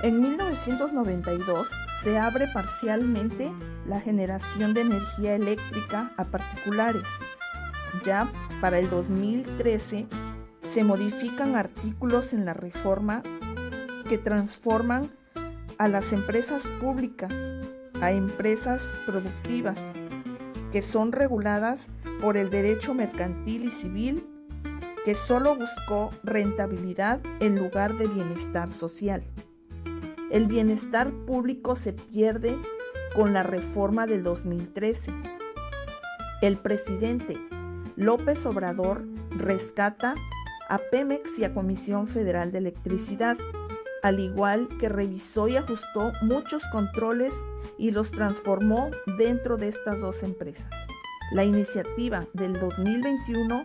En 1992 se abre parcialmente la generación de energía eléctrica a particulares. Ya para el 2013 se modifican artículos en la reforma que transforman a las empresas públicas a empresas productivas, que son reguladas por el derecho mercantil y civil, que solo buscó rentabilidad en lugar de bienestar social. El bienestar público se pierde con la reforma del 2013. El presidente López Obrador rescata a Pemex y a Comisión Federal de Electricidad, al igual que revisó y ajustó muchos controles y los transformó dentro de estas dos empresas. La iniciativa del 2021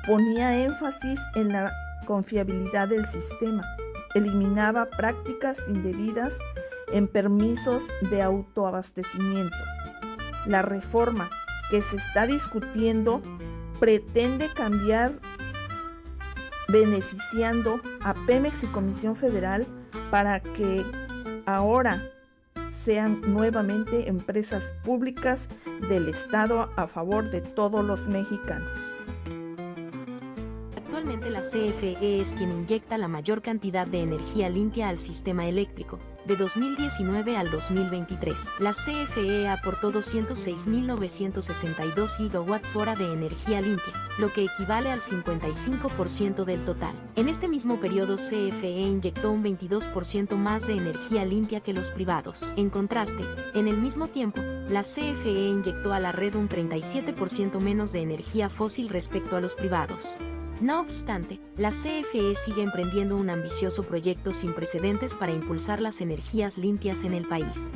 ponía énfasis en la confiabilidad del sistema, eliminaba prácticas indebidas en permisos de autoabastecimiento. La reforma que se está discutiendo pretende cambiar beneficiando a Pemex y Comisión Federal para que ahora sean nuevamente empresas públicas del Estado a favor de todos los mexicanos. Actualmente la CFE es quien inyecta la mayor cantidad de energía limpia al sistema eléctrico. De 2019 al 2023, la CFE aportó 206.962 gigawatts-hora de energía limpia, lo que equivale al 55% del total. En este mismo periodo, CFE inyectó un 22% más de energía limpia que los privados. En contraste, en el mismo tiempo, la CFE inyectó a la red un 37% menos de energía fósil respecto a los privados. No obstante, la CFE sigue emprendiendo un ambicioso proyecto sin precedentes para impulsar las energías limpias en el país.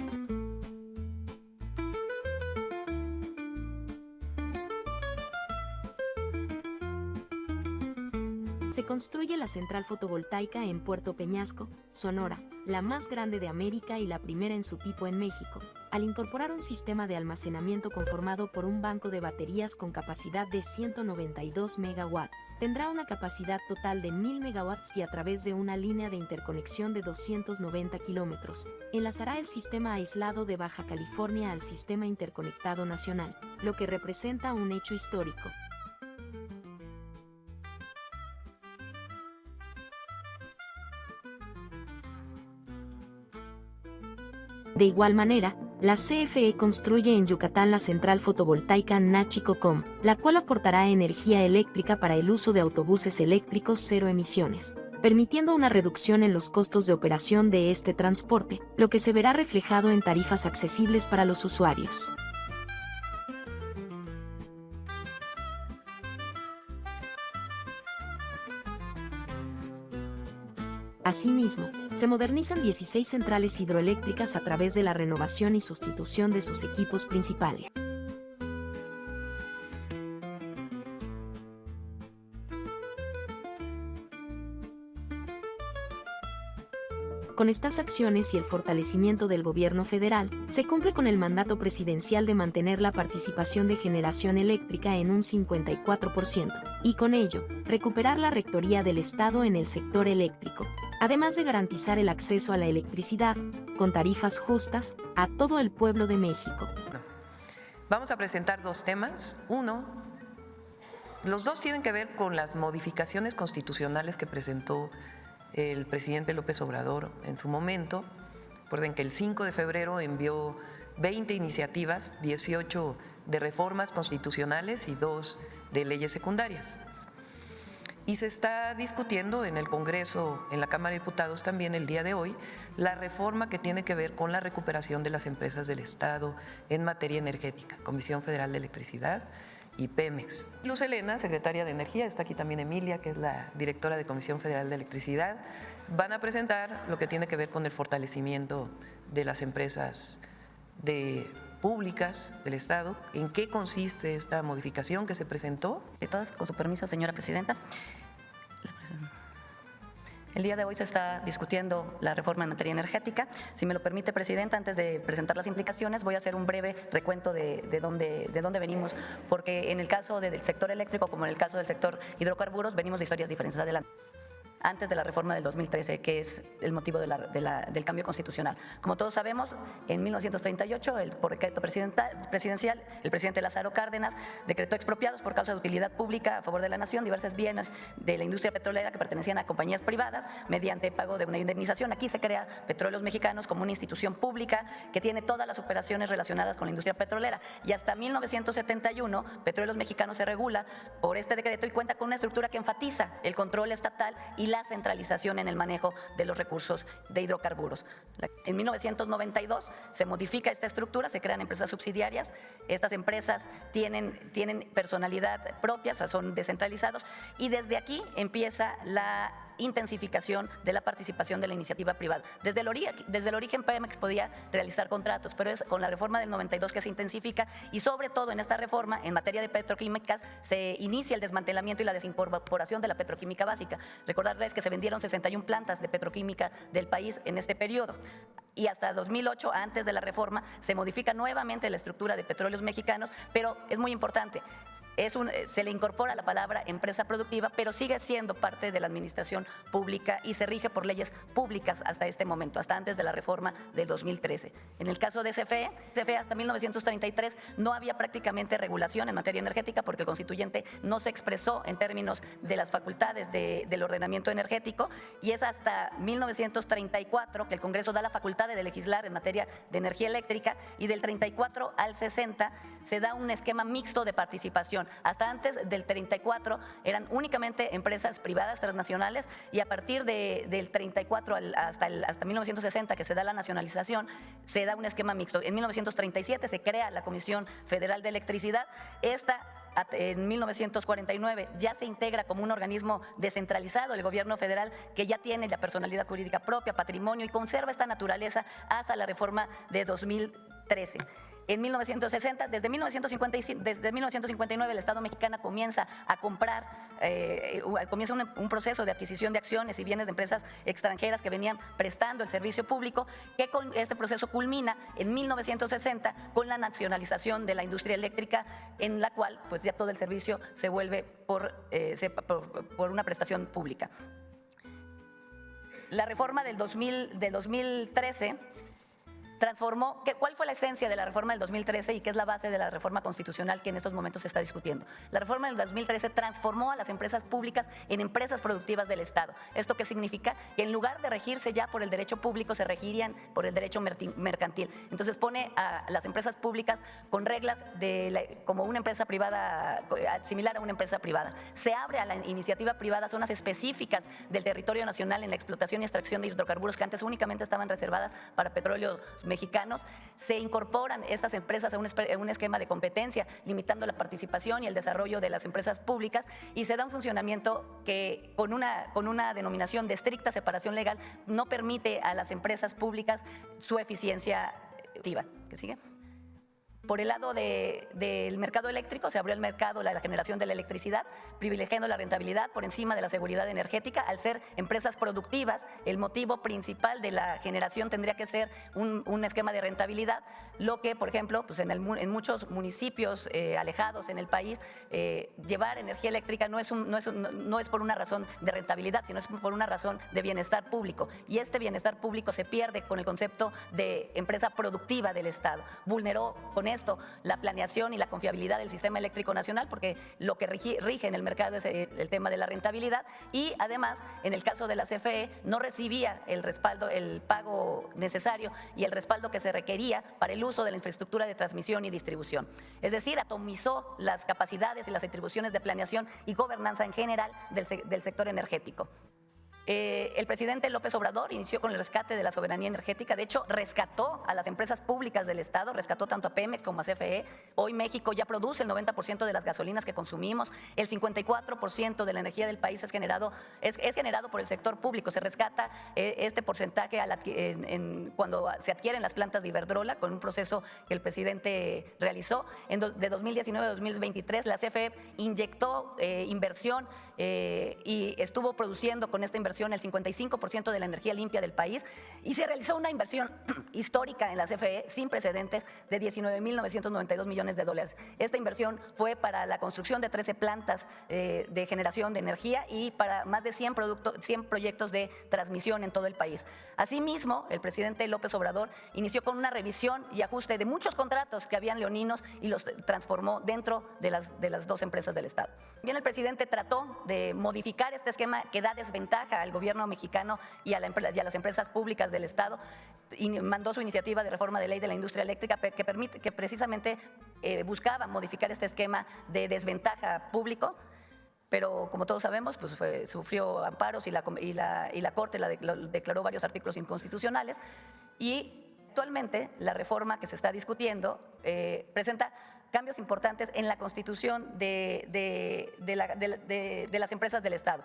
Se construye la central fotovoltaica en Puerto Peñasco, Sonora, la más grande de América y la primera en su tipo en México, al incorporar un sistema de almacenamiento conformado por un banco de baterías con capacidad de 192 MW. Tendrá una capacidad total de 1000 MW y a través de una línea de interconexión de 290 kilómetros, enlazará el sistema aislado de Baja California al sistema interconectado nacional, lo que representa un hecho histórico. De igual manera, la CFE construye en Yucatán la central fotovoltaica Nachicocom, la cual aportará energía eléctrica para el uso de autobuses eléctricos cero emisiones, permitiendo una reducción en los costos de operación de este transporte, lo que se verá reflejado en tarifas accesibles para los usuarios. Asimismo, se modernizan 16 centrales hidroeléctricas a través de la renovación y sustitución de sus equipos principales. Con estas acciones y el fortalecimiento del gobierno federal, se cumple con el mandato presidencial de mantener la participación de generación eléctrica en un 54%, y con ello, recuperar la rectoría del Estado en el sector eléctrico, además de garantizar el acceso a la electricidad, con tarifas justas, a todo el pueblo de México. Vamos a presentar dos temas. Uno, los dos tienen que ver con las modificaciones constitucionales que presentó el presidente López Obrador en su momento. Recuerden que el 5 de febrero envió 20 iniciativas, 18 de reformas constitucionales y 2 de leyes secundarias. Y se está discutiendo en el Congreso, en la Cámara de Diputados también el día de hoy, la reforma que tiene que ver con la recuperación de las empresas del Estado en materia energética, Comisión Federal de Electricidad y Pemex. Luz Helena, secretaria de Energía, está aquí también Emilia, que es la directora de Comisión Federal de Electricidad, van a presentar lo que tiene que ver con el fortalecimiento de las empresas públicas del Estado. ¿En qué consiste esta modificación que se presentó? Todas, con su permiso, señora presidenta. El día de hoy se está discutiendo la reforma en materia energética. Si me lo permite, presidenta, antes de presentar las implicaciones, voy a hacer un breve recuento de dónde venimos, porque en el caso del sector eléctrico, como en el caso del sector hidrocarburos, venimos de historias diferentes. Adelante. antes de la reforma del 2013, que es el motivo del cambio constitucional. Como todos sabemos, en 1938, por decreto presidencial, el presidente Lázaro Cárdenas decretó expropiados por causa de utilidad pública a favor de la nación diversas bienes de la industria petrolera que pertenecían a compañías privadas mediante pago de una indemnización. Aquí se crea Petróleos Mexicanos como una institución pública que tiene todas las operaciones relacionadas con la industria petrolera, y hasta 1971 Petróleos Mexicanos se regula por este decreto y cuenta con una estructura que enfatiza el control estatal y la centralización en el manejo de los recursos de hidrocarburos. En 1992 se modifica esta estructura, se crean empresas subsidiarias. Estas empresas tienen personalidad propia, o sea, son descentralizados, y desde aquí empieza la intensificación de la participación de la iniciativa privada. Desde el origen Pemex podía realizar contratos, pero es con la reforma del 92 que se intensifica, y sobre todo en esta reforma en materia de petroquímicas se inicia el desmantelamiento y la desincorporación de la petroquímica básica. Recordarles que se vendieron 61 plantas de petroquímica del país en este periodo. Y hasta 2008, antes de la reforma, se modifica nuevamente la estructura de Petróleos Mexicanos, pero es muy importante, se le incorpora la palabra empresa productiva, pero sigue siendo parte de la administración pública y se rige por leyes públicas hasta este momento, hasta antes de la reforma del 2013. En el caso de CFE hasta 1933 no había prácticamente regulación en materia energética porque el constituyente no se expresó en términos de las facultades del ordenamiento energético, y es hasta 1934 que el Congreso da la facultad de legislar en materia de energía eléctrica, y del 34 al 60 se da un esquema mixto de participación. Hasta antes del 34 eran únicamente empresas privadas transnacionales, y a partir del 34 hasta 1960, que se da la nacionalización, se da un esquema mixto. En 1937 se crea la Comisión Federal de Electricidad. En 1949 ya se integra como un organismo descentralizado el gobierno federal, que ya tiene la personalidad jurídica propia, patrimonio, y conserva esta naturaleza hasta la reforma de 2013. En 1960, desde 1959 el Estado mexicano comienza a comprar, comienza un proceso de adquisición de acciones y bienes de empresas extranjeras que venían prestando el servicio público, que con este proceso culmina en 1960 con la nacionalización de la industria eléctrica, en la cual pues ya todo el servicio se vuelve por una prestación pública. La reforma del 2013 transformó, ¿cuál fue la esencia de la reforma del 2013 y qué es la base de la reforma constitucional que en estos momentos se está discutiendo? La reforma del 2013 transformó a las empresas públicas en empresas productivas del Estado. ¿Esto qué significa? Que en lugar de regirse ya por el derecho público, se regirían por el derecho mercantil. Entonces pone a las empresas públicas con reglas como una empresa privada, similar a una empresa privada. Se abre a la iniciativa privada zonas específicas del territorio nacional en la explotación y extracción de hidrocarburos que antes únicamente estaban reservadas para Petróleos Mexicanos. Se incorporan estas empresas a un esquema de competencia, limitando la participación y el desarrollo de las empresas públicas, y se da un funcionamiento que con una denominación de estricta separación legal no permite a las empresas públicas su eficiencia activa. ¿Qué sigue? Por el lado del mercado eléctrico, se abrió el mercado, la generación de la electricidad, privilegiando la rentabilidad por encima de la seguridad energética. Al ser empresas productivas, el motivo principal de la generación tendría que ser un esquema de rentabilidad, lo que, por ejemplo, pues en muchos municipios alejados en el país, llevar energía eléctrica no es por una razón de rentabilidad, sino es por una razón de bienestar público. Y este bienestar público se pierde con el concepto de empresa productiva del Estado. Vulneró con esto la planeación y la confiabilidad del sistema eléctrico nacional, porque lo que rige en el mercado es el tema de la rentabilidad, y además en el caso de la CFE no recibía el respaldo, el pago necesario y el respaldo que se requería para el uso de la infraestructura de transmisión y distribución. Es decir, atomizó las capacidades y las atribuciones de planeación y gobernanza en general del sector energético. El presidente López Obrador inició con el rescate de la soberanía energética. De hecho, rescató a las empresas públicas del Estado, rescató tanto a Pemex como a CFE. Hoy México ya produce el 90% de las gasolinas que consumimos. El 54% de la energía del país es generado por el sector público. Se rescata este porcentaje cuando se adquieren las plantas de Iberdrola, con un proceso que el presidente realizó. De 2019 a 2023, la CFE inyectó inversión y estuvo produciendo con esta inversión el 55% de la energía limpia del país, Y se realizó una inversión histórica en la CFE sin precedentes de 19.992 millones de dólares. Esta inversión fue para la construcción de 13 plantas de generación de energía y para más de 100 proyectos de transmisión en todo el país. Asimismo, el presidente López Obrador inició con una revisión y ajuste de muchos contratos que habían leoninos y los transformó dentro de las dos empresas del Estado. Bien, el presidente trató de modificar este esquema que da desventaja al gobierno mexicano y a las empresas públicas del Estado y mandó su iniciativa de reforma de ley de la industria eléctrica que precisamente buscaba modificar este esquema de desventaja público, pero como todos sabemos, pues sufrió amparos y la Corte lo declaró varios artículos inconstitucionales y actualmente la reforma que se está discutiendo presenta cambios importantes en la constitución de las empresas del Estado.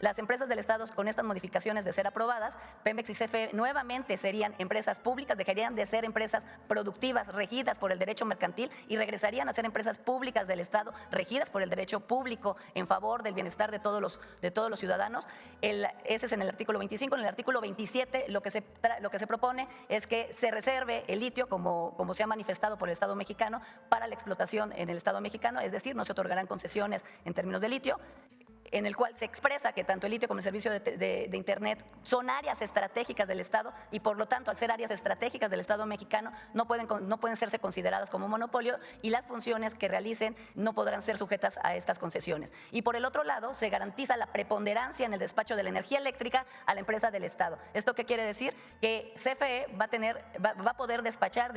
Las empresas del Estado, con estas modificaciones de ser aprobadas, Pemex y CFE nuevamente serían empresas públicas, dejarían de ser empresas productivas regidas por el derecho mercantil y regresarían a ser empresas públicas del Estado regidas por el derecho público en favor del bienestar de todos los ciudadanos. Ese es en el artículo 25. En el artículo 27 lo que se propone es que se reserve el litio, como se ha manifestado por el Estado mexicano, para la explotación en el Estado mexicano, es decir, no se otorgarán concesiones en términos de litio, en el cual se expresa que tanto el litio como el servicio de Internet son áreas estratégicas del Estado y por lo tanto, al ser áreas estratégicas del Estado mexicano, no pueden serse consideradas como monopolio y las funciones que realicen no podrán ser sujetas a estas concesiones. Y por el otro lado, se garantiza la preponderancia en el despacho de la energía eléctrica a la empresa del Estado. ¿Esto qué quiere decir? Que CFE va a poder despachar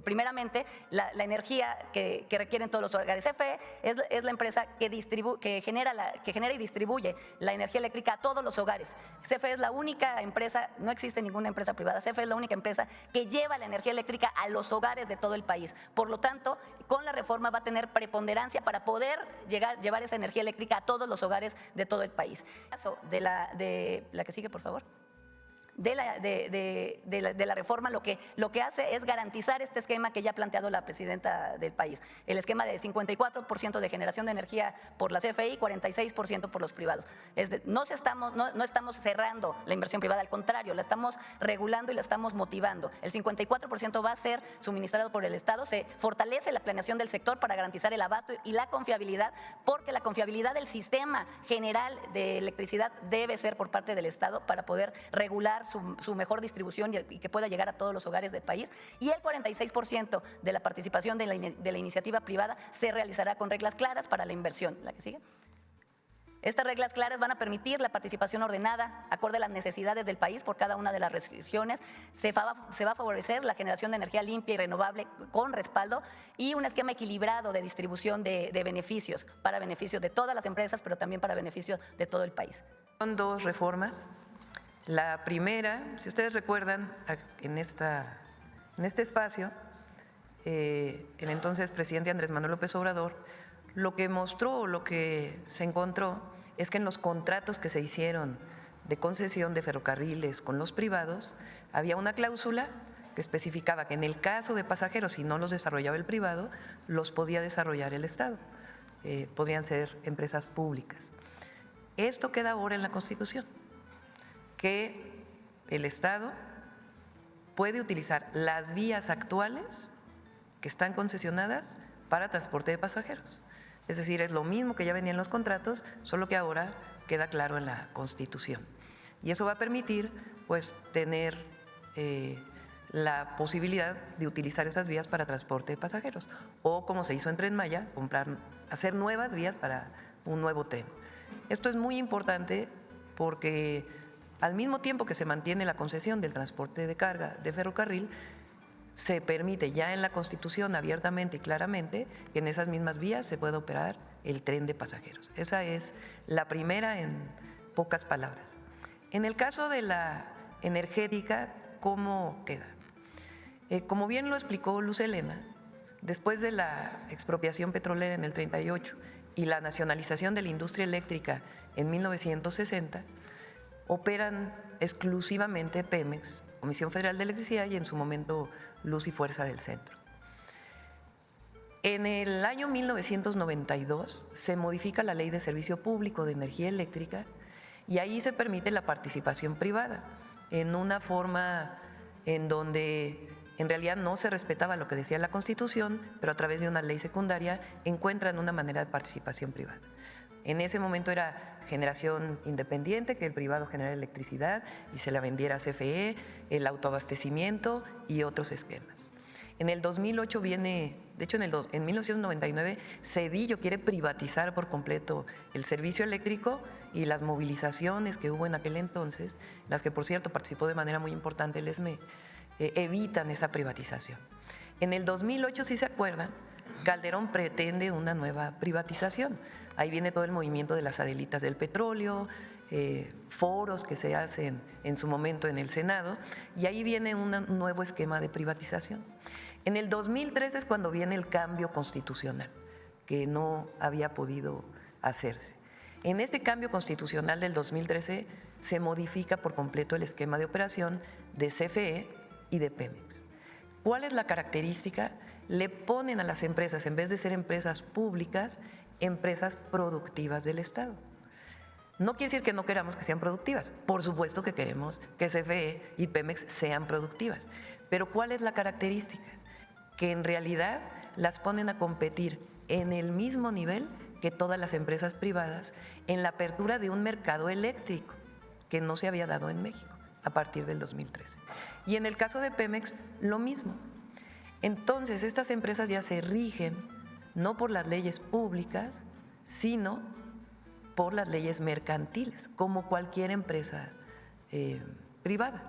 primeramente la energía que requieren todos los hogares. CFE es la empresa que genera y distribuye la energía eléctrica a todos los hogares. CFE es la única empresa, no existe ninguna empresa privada, CFE es la única empresa que lleva la energía eléctrica a los hogares de todo el país. Por lo tanto, con la reforma va a tener preponderancia para poder llevar esa energía eléctrica a todos los hogares de todo el país. De la que sigue, por favor. De la reforma lo que hace es garantizar este esquema que ya ha planteado la presidenta del país, el esquema de 54% de generación de energía por la CFE y 46% por los privados. No estamos cerrando la inversión privada, al contrario, la estamos regulando y la estamos motivando. El 54% va a ser suministrado por el Estado, se fortalece la planeación del sector para garantizar el abasto y la confiabilidad, porque la confiabilidad del sistema general de electricidad debe ser por parte del Estado para poder regular su mejor distribución y que pueda llegar a todos los hogares del país. Y el 46% de la participación de la iniciativa privada se realizará con reglas claras para la inversión. ¿La que sigue? Estas reglas claras van a permitir la participación ordenada, acorde a las necesidades del país por cada una de las regiones. Se va a favorecer la generación de energía limpia y renovable con respaldo y un esquema equilibrado de distribución de beneficios, para beneficio de todas las empresas, pero también para beneficio de todo el país. Son dos reformas. La primera, si ustedes recuerdan, en este espacio, el entonces presidente Andrés Manuel López Obrador lo que mostró, lo que se encontró, es que en los contratos que se hicieron de concesión de ferrocarriles con los privados, había una cláusula que especificaba que en el caso de pasajeros, si no los desarrollaba el privado, los podía desarrollar el Estado, podrían ser empresas públicas. Esto queda ahora en la Constitución, que el Estado puede utilizar las vías actuales que están concesionadas para transporte de pasajeros. Es decir, es lo mismo que ya venía en los contratos, solo que ahora queda claro en la Constitución. Y eso va a permitir, pues, tener la posibilidad de utilizar esas vías para transporte de pasajeros. O, como se hizo en Tren Maya, hacer nuevas vías para un nuevo tren. Esto es muy importante porque al mismo tiempo que se mantiene la concesión del transporte de carga de ferrocarril, se permite ya en la Constitución abiertamente y claramente que en esas mismas vías se pueda operar el tren de pasajeros. Esa es la primera en pocas palabras. En el caso de la energética, ¿cómo queda? Como bien lo explicó Luz Helena, después de la expropiación petrolera en el 38 y la nacionalización de la industria eléctrica en 1960, operan exclusivamente Pemex, Comisión Federal de Electricidad y en su momento Luz y Fuerza del Centro. En el año 1992 se modifica la Ley de Servicio Público de Energía Eléctrica y ahí se permite la participación privada en una forma en donde en realidad no se respetaba lo que decía la Constitución, pero a través de una ley secundaria encuentran una manera de participación privada. En ese momento era generación independiente, que el privado generara electricidad y se la vendiera a CFE, el autoabastecimiento y otros esquemas. En el 2008 viene, de hecho en 1999, Cedillo quiere privatizar por completo el servicio eléctrico, y las movilizaciones que hubo en aquel entonces, las que por cierto participó de manera muy importante el ESME, evitan esa privatización. En el 2008, si se acuerdan, Calderón pretende una nueva privatización. Ahí viene todo el movimiento de las Adelitas del petróleo, foros que se hacen en su momento en el Senado, y ahí viene un nuevo esquema de privatización. En el 2003 es cuando viene el cambio constitucional, que no había podido hacerse. En este cambio constitucional del 2013 se modifica por completo el esquema de operación de CFE y de Pemex. ¿Cuál es la característica? Le ponen a las empresas, en vez de ser empresas públicas, empresas productivas del Estado. No quiere decir que no queramos que sean productivas, por supuesto que queremos que CFE y Pemex sean productivas, pero ¿cuál es la característica? Que en realidad las ponen a competir en el mismo nivel que todas las empresas privadas en la apertura de un mercado eléctrico que no se había dado en México a partir del 2013. Y en el caso de Pemex, lo mismo. Entonces, estas empresas ya se rigen no por las leyes públicas, sino por las leyes mercantiles, como cualquier empresa privada.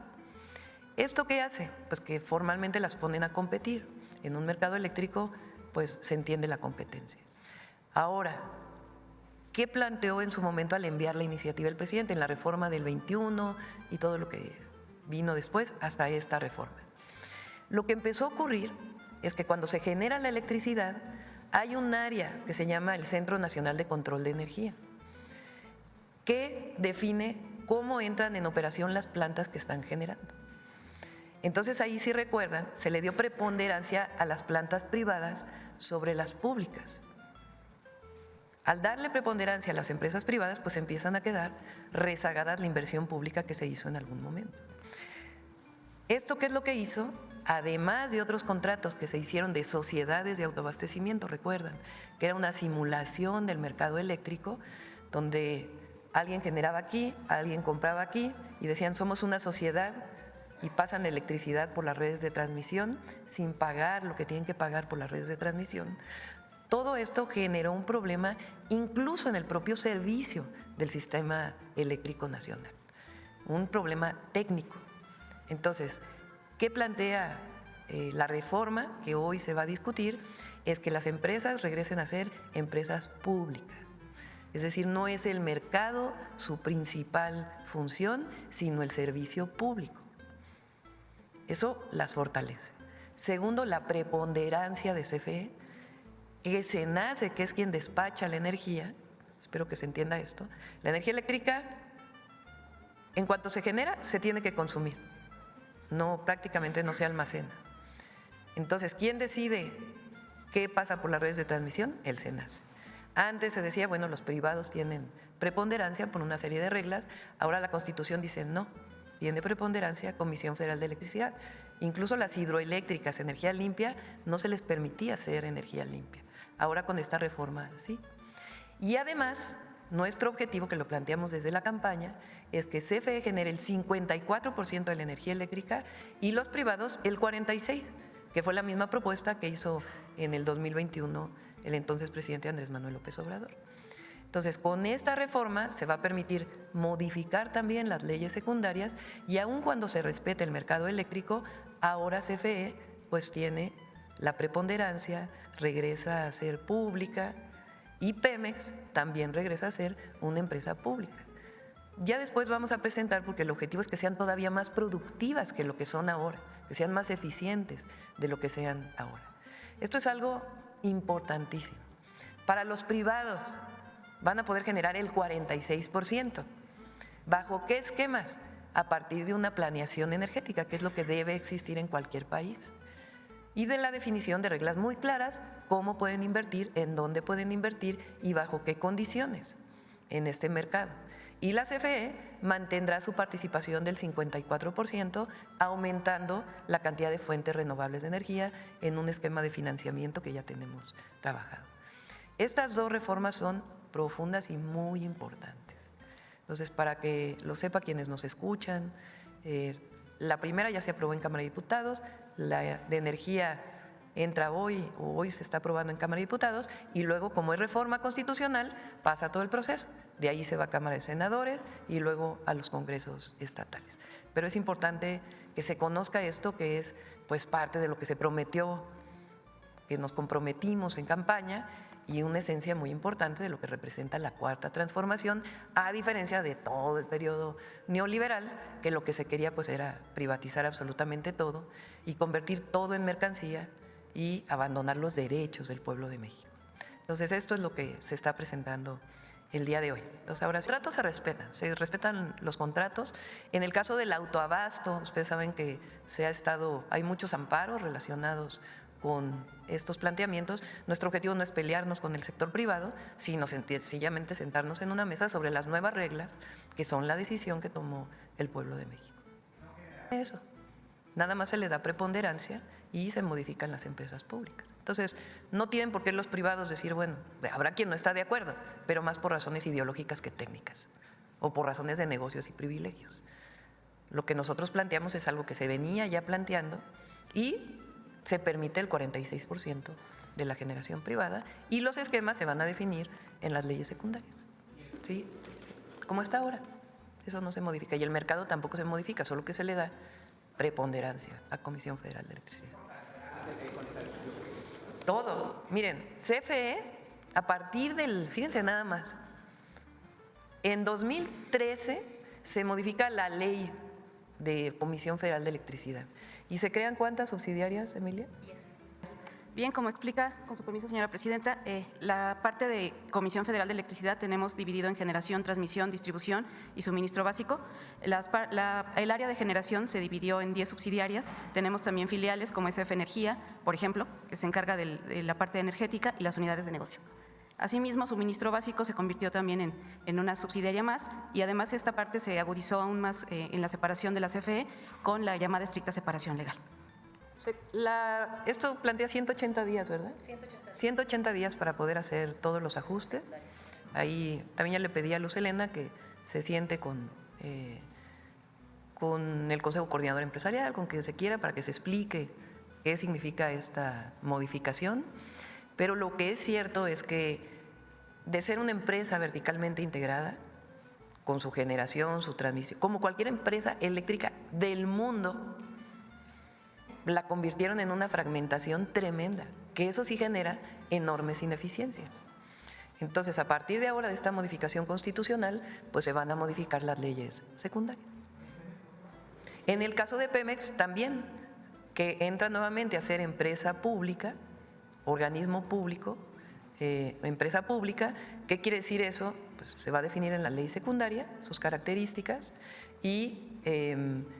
¿Esto qué hace? Pues que formalmente las ponen a competir. En un mercado eléctrico, pues se entiende la competencia. Ahora, ¿qué planteó en su momento al enviar la iniciativa el presidente en la reforma del 21 y todo lo que vino después hasta esta reforma? Lo que empezó a ocurrir es que cuando se genera la electricidad, hay un área que se llama el Centro Nacional de Control de Energía, que define cómo entran en operación las plantas que están generando. Entonces ahí, si recuerdan, se le dio preponderancia a las plantas privadas sobre las públicas. Al darle preponderancia a las empresas privadas, pues empiezan a quedar rezagadas la inversión pública que se hizo en algún momento. ¿Esto qué es lo que hizo? Además de otros contratos que se hicieron de sociedades de autoabastecimiento, recuerdan, que era una simulación del mercado eléctrico, donde alguien generaba aquí, alguien compraba aquí, y decían somos una sociedad, y pasan la electricidad por las redes de transmisión sin pagar lo que tienen que pagar por las redes de transmisión. Todo esto generó un problema incluso en el propio servicio del sistema eléctrico nacional, un problema técnico. Entonces, ¿qué plantea la reforma que hoy se va a discutir? Es que las empresas regresen a ser empresas públicas. Es decir, no es el mercado su principal función, sino el servicio público. Eso las fortalece. Segundo, la preponderancia de CFE, que se nace, que es quien despacha la energía, espero que se entienda esto, la energía eléctrica, en cuanto se genera, se tiene que consumir, prácticamente no se almacena. Entonces, ¿quién decide qué pasa por las redes de transmisión? El SENACE. Antes se decía, bueno, los privados tienen preponderancia por una serie de reglas, ahora la Constitución dice no, tiene preponderancia Comisión Federal de Electricidad. Incluso las hidroeléctricas, energía limpia, no se les permitía hacer energía limpia. Ahora con esta reforma, sí. Y además, nuestro objetivo, que lo planteamos desde la campaña, es que CFE genere el 54% de la energía eléctrica y los privados el 46%, que fue la misma propuesta que hizo en el 2021 el entonces presidente Andrés Manuel López Obrador. Entonces, con esta reforma se va a permitir modificar también las leyes secundarias y aun cuando se respete el mercado eléctrico, ahora CFE pues tiene la preponderancia, regresa a ser pública y Pemex también regresa a ser una empresa pública. Ya después vamos a presentar, porque el objetivo es que sean todavía más productivas que lo que son ahora, que sean más eficientes de lo que sean ahora. Esto es algo importantísimo. Para los privados van a poder generar el 46%. ¿Bajo qué esquemas? A partir de una planeación energética, que es lo que debe existir en cualquier país. Y de la definición de reglas muy claras, cómo pueden invertir, en dónde pueden invertir y bajo qué condiciones en este mercado. Y la CFE mantendrá su participación del 54%, aumentando la cantidad de fuentes renovables de energía en un esquema de financiamiento que ya tenemos trabajado. Estas dos reformas son profundas y muy importantes. Entonces, para que lo sepa quienes nos escuchan, la primera ya se aprobó en Cámara de Diputados, la de energía entra hoy o hoy se está aprobando en Cámara de Diputados y luego, como es reforma constitucional, pasa todo el proceso. De ahí se va a Cámara de Senadores y luego a los congresos estatales. Pero es importante que se conozca esto, que es pues parte de lo que se prometió, que nos comprometimos en campaña, y una esencia muy importante de lo que representa la cuarta transformación, a diferencia de todo el periodo neoliberal, que lo que se quería pues era privatizar absolutamente todo y convertir todo en mercancía y abandonar los derechos del pueblo de México. Entonces, esto es lo que se está presentando el día de hoy. Entonces, ahora, los contratos se respetan los contratos. En el caso del autoabasto, ustedes saben que hay muchos amparos relacionados con estos planteamientos. Nuestro objetivo no es pelearnos con el sector privado, sino sencillamente sentarnos en una mesa sobre las nuevas reglas que son la decisión que tomó el pueblo de México. Eso, nada más se le da preponderancia y se modifican las empresas públicas. Entonces, no tienen por qué los privados decir, bueno, habrá quien no está de acuerdo, pero más por razones ideológicas que técnicas o por razones de negocios y privilegios. Lo que nosotros planteamos es algo que se venía ya planteando y se permite el 46% de la generación privada y los esquemas se van a definir en las leyes secundarias. ¿Sí? Como está ahora. Eso no se modifica y el mercado tampoco se modifica, solo que se le da preponderancia a Comisión Federal de Electricidad. Todo. Miren, CFE, a partir fíjense nada más, en 2013 se modifica la ley de Comisión Federal de Electricidad. ¿Y se crean cuántas subsidiarias, Emilia? 10. Bien, como explica, con su permiso, señora presidenta, la parte de Comisión Federal de Electricidad tenemos dividido en generación, transmisión, distribución y suministro básico. El área de generación se dividió en 10 subsidiarias. Tenemos también filiales como SF Energía, por ejemplo, que se encarga de la parte energética y las unidades de negocio. Asimismo, suministro básico se convirtió también en una subsidiaria más y además esta parte se agudizó aún más en la separación de la CFE con la llamada estricta separación legal. Esto plantea 180 días, ¿verdad? 180 días para poder hacer todos los ajustes. Ahí también ya le pedí a Luz Helena que se siente con el Consejo Coordinador Empresarial, con quien se quiera, para que se explique qué significa esta modificación. Pero lo que es cierto es que de ser una empresa verticalmente integrada, con su generación, su transmisión, como cualquier empresa eléctrica del mundo, la convirtieron en una fragmentación tremenda, que eso sí genera enormes ineficiencias. Entonces, a partir de ahora de esta modificación constitucional, pues se van a modificar las leyes secundarias. En el caso de Pemex también, que entra nuevamente a ser empresa pública, organismo público, empresa pública. ¿Qué quiere decir eso? Pues se va a definir en la ley secundaria, sus características, y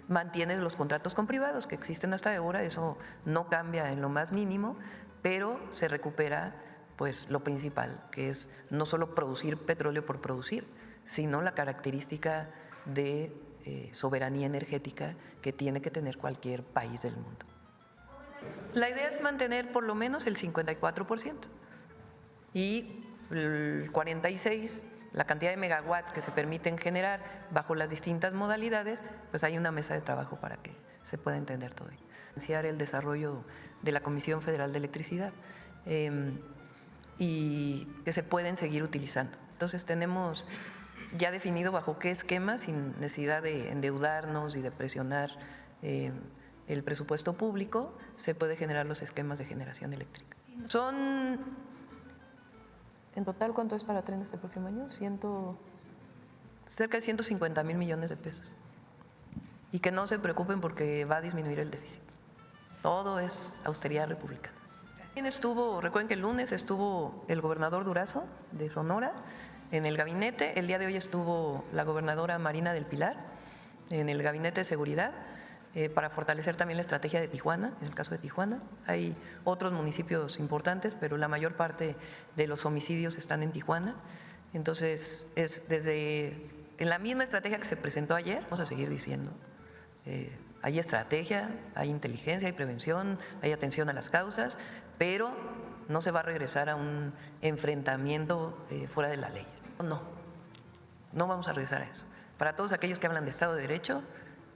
mantiene los contratos con privados que existen hasta ahora. Eso no cambia en lo más mínimo, pero se recupera pues lo principal, que es no solo producir petróleo por producir, sino la característica de soberanía energética que tiene que tener cualquier país del mundo. La idea es mantener por lo menos el 54% y el 46%, la cantidad de megawatts que se permiten generar bajo las distintas modalidades, pues hay una mesa de trabajo para que se pueda entender todo ello. Iniciar el desarrollo de la Comisión Federal de Electricidad y que se pueden seguir utilizando. Entonces tenemos ya definido bajo qué esquema, sin necesidad de endeudarnos y de presionar el presupuesto público, se puede generar los esquemas de generación eléctrica. Son, en total, ¿cuánto es para Tren este próximo año? Cerca de 150,000 millones de pesos. Y que no se preocupen porque va a disminuir el déficit. Todo es austeridad republicana. Recuerden que el lunes estuvo el gobernador Durazo de Sonora en el gabinete. El día de hoy estuvo la gobernadora Marina del Pilar en el gabinete de seguridad para fortalecer también la estrategia de Tijuana. En el caso de Tijuana hay otros municipios importantes, pero la mayor parte de los homicidios están en Tijuana. Entonces es desde en la misma estrategia que se presentó ayer, vamos a seguir diciendo, hay estrategia, hay inteligencia, hay prevención, hay atención a las causas, pero no se va a regresar a un enfrentamiento fuera de la ley. No vamos a regresar a eso. Para todos aquellos que hablan de Estado de Derecho,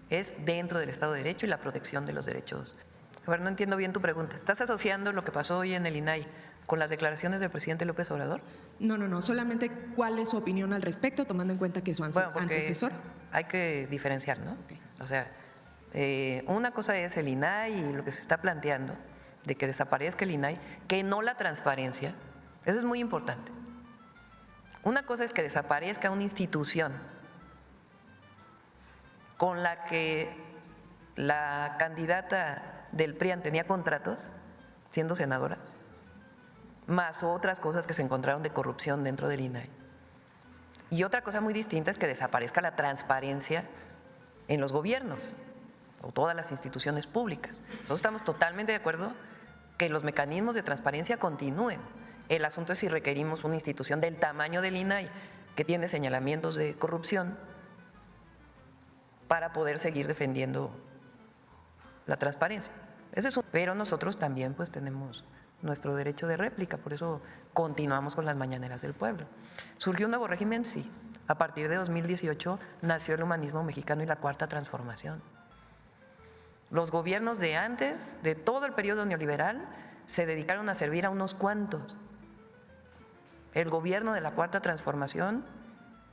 es dentro del Estado de Derecho y la protección de los derechos. A ver, no entiendo bien tu pregunta. ¿Estás asociando lo que pasó hoy en el INAI con las declaraciones del presidente López Obrador? No, solamente cuál es su opinión al respecto, tomando en cuenta que su antecesor. Hay que diferenciar, ¿no? Okay. O sea, una cosa es el INAI y lo que se está planteando de que desaparezca el INAI, que no la transparencia, eso es muy importante. Una cosa es que desaparezca una institución con la que la candidata del PRIAN tenía contratos, siendo senadora, más otras cosas que se encontraron de corrupción dentro del INAI. Y otra cosa muy distinta es que desaparezca la transparencia en los gobiernos o todas las instituciones públicas. Nosotros estamos totalmente de acuerdo que los mecanismos de transparencia continúen. El asunto es si requerimos una institución del tamaño del INAI que tiene señalamientos de corrupción para poder seguir defendiendo la transparencia. Pero nosotros también pues tenemos nuestro derecho de réplica, por eso continuamos con las mañaneras del pueblo. ¿Surgió un nuevo régimen? Sí. A partir de 2018 nació el humanismo mexicano y la Cuarta Transformación. Los gobiernos de antes, de todo el periodo neoliberal, se dedicaron a servir a unos cuantos. El gobierno de la Cuarta Transformación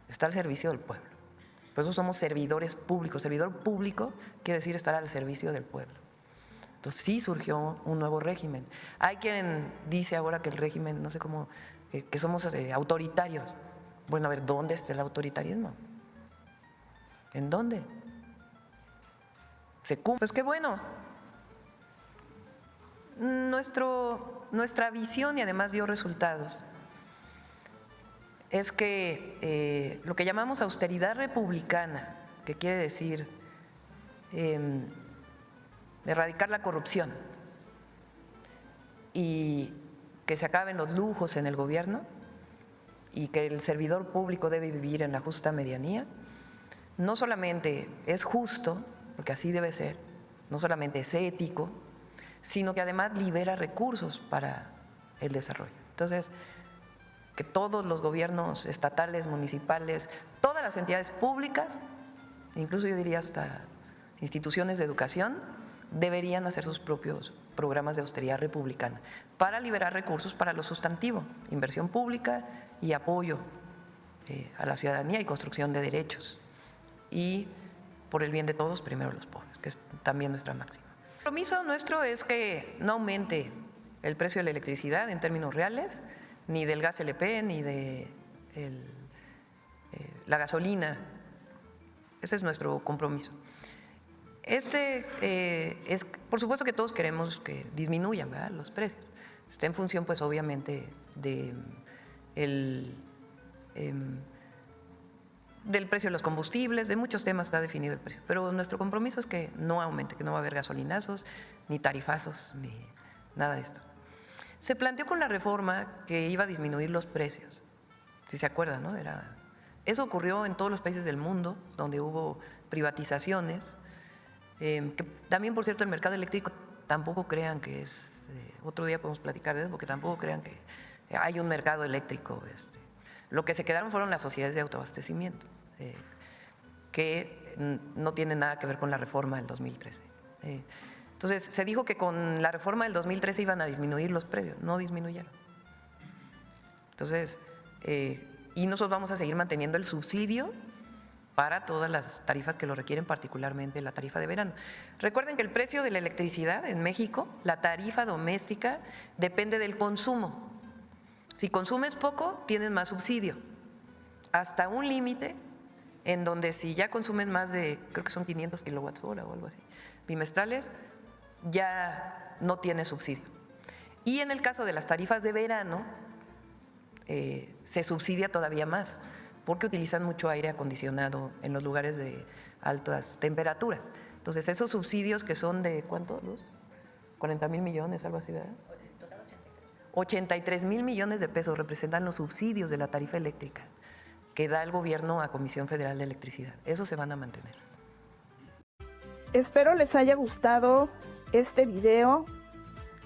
está al servicio del pueblo. Por eso somos servidores públicos. Servidor público quiere decir estar al servicio del pueblo. Entonces sí surgió un nuevo régimen. Hay quien dice ahora que el régimen, no sé cómo, que somos autoritarios. Bueno, a ver, ¿dónde está el autoritarismo? ¿En dónde? Se cumple. Pues qué bueno. Nuestra visión, y además dio resultados, es que lo que llamamos austeridad republicana, que quiere decir erradicar la corrupción y que se acaben los lujos en el gobierno y que el servidor público debe vivir en la justa medianía, no solamente es justo, porque así debe ser, no solamente es ético, sino que además libera recursos para el desarrollo. Entonces, que todos los gobiernos estatales, municipales, todas las entidades públicas, incluso yo diría hasta instituciones de educación, deberían hacer sus propios programas de austeridad republicana para liberar recursos para lo sustantivo, inversión pública y apoyo a la ciudadanía y construcción de derechos. Y por el bien de todos, primero los pobres, que es también nuestra máxima. El compromiso nuestro es que no aumente el precio de la electricidad en términos reales, ni del gas LP, ni de la gasolina. Ese es nuestro compromiso. Es, por supuesto que todos queremos que disminuyan, ¿verdad?, los precios. Está en función, pues, obviamente, del precio de los combustibles, de muchos temas está definido el precio. Pero nuestro compromiso es que no aumente, que no va a haber gasolinazos, ni tarifazos, ni nada de esto. Se planteó con la reforma que iba a disminuir los precios, si se acuerdan, ¿no? Eso ocurrió en todos los países del mundo donde hubo privatizaciones, que también, por cierto, el mercado eléctrico tampoco crean que es, otro día podemos platicar de eso, porque tampoco crean que hay un mercado eléctrico. Lo que se quedaron fueron las sociedades de autoabastecimiento, que no tienen nada que ver con la reforma del 2013. Entonces, se dijo que con la reforma del 2013 iban a disminuir los precios, no disminuyeron. Entonces, y nosotros vamos a seguir manteniendo el subsidio para todas las tarifas que lo requieren, particularmente la tarifa de verano. Recuerden que el precio de la electricidad en México, la tarifa doméstica, depende del consumo. Si consumes poco, tienes más subsidio, hasta un límite en donde si ya consumes más de, creo que son 500 kilowatts hora o algo así, bimestrales, ya no tienes subsidio. Y en el caso de las tarifas de verano, se subsidia todavía más, porque utilizan mucho aire acondicionado en los lugares de altas temperaturas. Entonces, esos subsidios que son de, ¿cuánto, Luz? 40,000 millones, algo así, ¿verdad? 83,000 millones de pesos representan los subsidios de la tarifa eléctrica, que da el gobierno a Comisión Federal de Electricidad. Eso se van a mantener. Espero les haya gustado este video.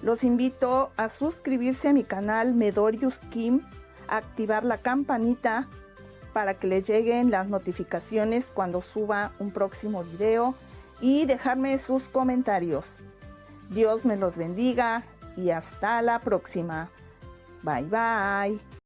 Los invito a suscribirse a mi canal Medorius Kim, a activar la campanita para que les lleguen las notificaciones cuando suba un próximo video y dejarme sus comentarios. Dios me los bendiga y hasta la próxima. Bye bye.